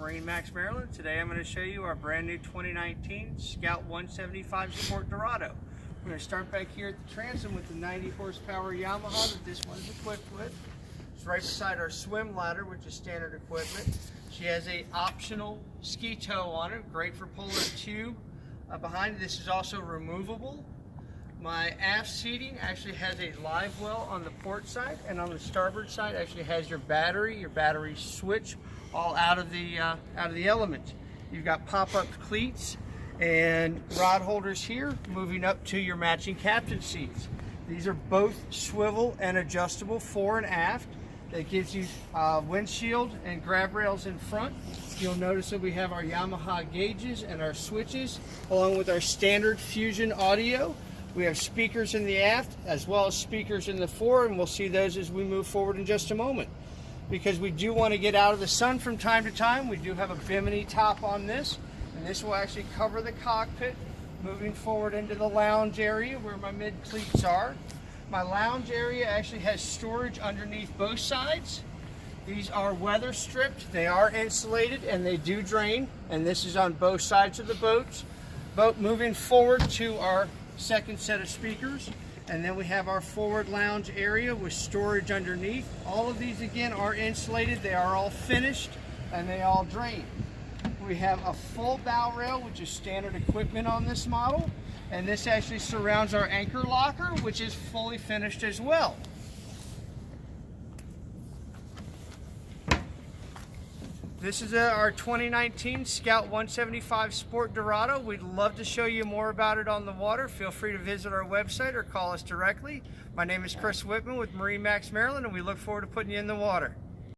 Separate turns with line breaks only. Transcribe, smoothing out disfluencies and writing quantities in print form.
MarineMax Maryland. Today I'm going to show you our brand new 2019 Scout 175 Sport Dorado. We're going to start back here at the transom with the 90 horsepower Yamaha that this one is equipped with. It's right beside our swim ladder, which is standard equipment. She has a optional ski tow on it, great for pulling a tube behind. This is also removable. My aft seating actually has a live well on the port side, and on the starboard side actually has your battery switch all out of the element. You've got pop-up cleats and rod holders here, moving up to your matching captain seats. These are both swivel and adjustable fore and aft. That gives you windshield and grab rails in front. You'll notice that we have our Yamaha gauges and our switches, along with our standard Fusion audio. We have speakers in the aft as well as speakers in the fore, and we'll see those as we move forward in just a moment. Because we do want to get out of the sun from time to time, we do have a bimini top on this, and this will actually cover the cockpit, moving forward into the lounge area where my mid cleats are. My lounge area actually has storage underneath both sides. These are weather stripped, they are insulated, and they do drain, and this is on both sides of the boat. Moving forward to our second set of speakers, and then we have our forward lounge area with storage underneath. All of these again are insulated, they are all finished, and they all drain. We have a full bow rail, which is standard equipment on this model, and this actually surrounds our anchor locker, which is fully finished as well. This is our 2019 Scout 175 Sport Dorado. We'd love to show you more about it on the water. Feel free to visit our website or call us directly. My name is Chris Whitman with MarineMax Maryland, and we look forward to putting you in the water.